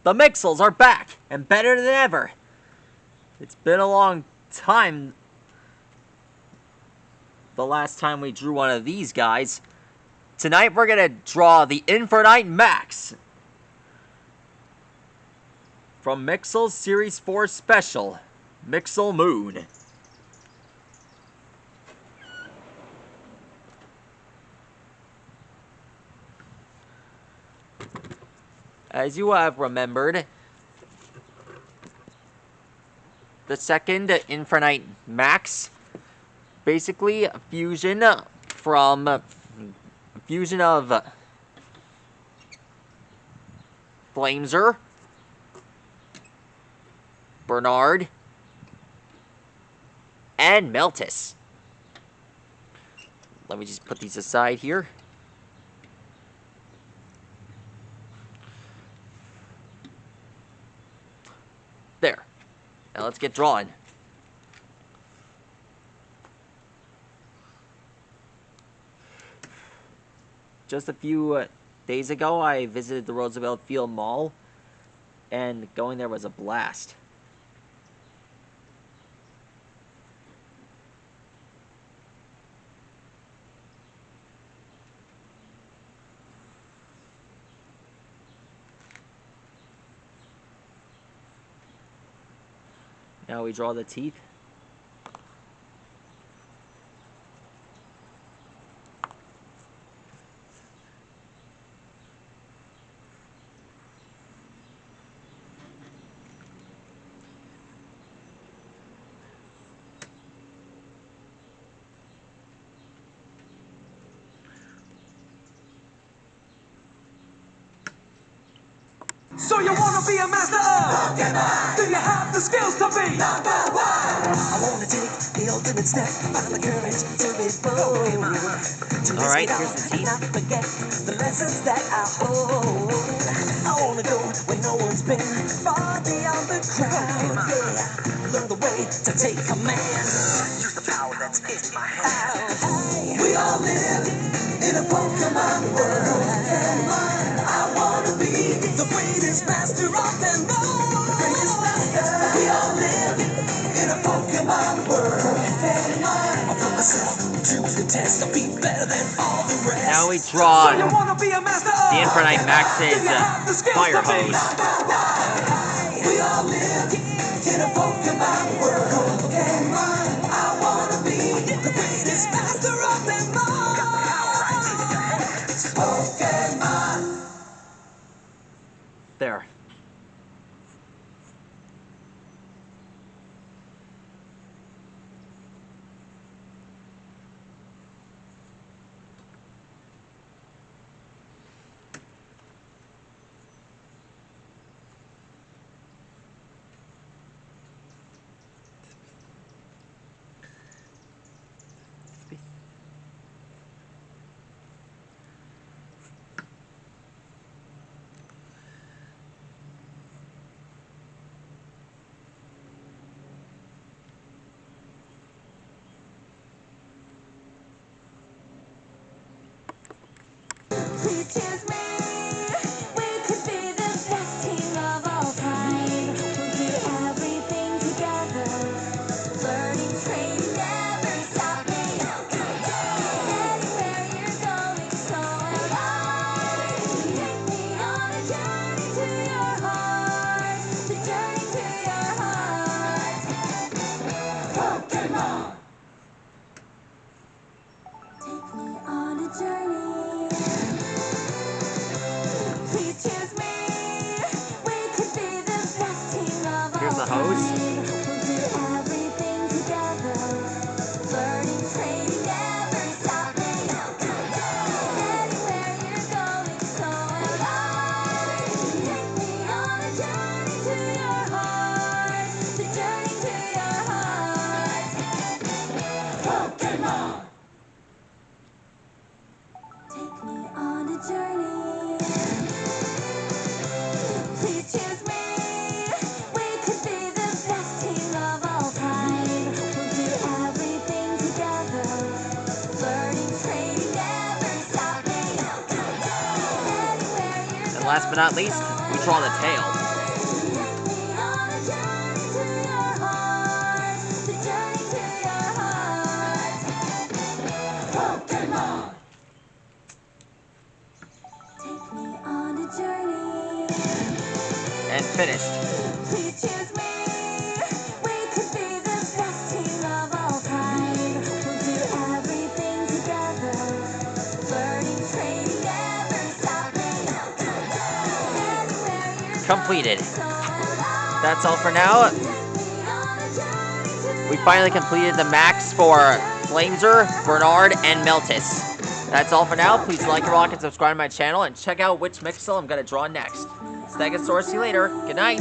The Mixels are back, and better than ever. It's been a long time. The last time we drew one of these guys. Tonight we're gonna draw the Infernites Max from Mixel's Series 4 Special, Mixel Moon. As you have remembered, the second Infernites Max, basically a fusion of Flameser, Bernard, and Meltis. Let me just put these aside here. There. Now let's get drawing. Just a few days ago, I visited the Roosevelt Field Mall, and going there was a blast. Now we draw the teeth. So you wanna be a master of Pokemon? Do you have the skills to be number one? I wanna take the ultimate step, find the courage to be bold. Alright, here's the teeth. Not forget the lessons that I hold. I wanna go where no one's been, far beyond the crowd. Yeah, learn the way to take command. Use the power that's in my hand. We all live in a Pokemon world. I wanna be the greatest master of them all. We all live in a Pokemon world. I put myself to the test. I'll be better than all the rest. Now we draw So you wanna be a master of the Infernites Max's fire hose. We all live in a Pokemon world. I wanna be the greatest master of them all. Pokemon. There. Please choose me. We could be the best team of all time. We'll do everything together. Learning, training, never stopping. Anywhere you're going, so am I. Take me on a journey to your heart. The journey to your heart. Pokemon. Take me on a journey. Please choose me. We could be the best team of Here's all the hose. time. We'll do everything together. Learning, training, never stopping. Anywhere you're going, so am I. Take me on a journey to your heart. The journey to your heart. Pokemon. Take me on a journey. Please choose me. We could be the best team of all time. We'll do everything together. Learning, training, never stopping. Anywhere you're And last but not least, we draw the tail. completed. That's all for now. We finally completed the max for Flameser, Bernard, and Meltis. That's all for now. Please like, rock, and subscribe to my channel, and check out which Mixel I'm going to draw next. Stegosaurus, see you later. Good night.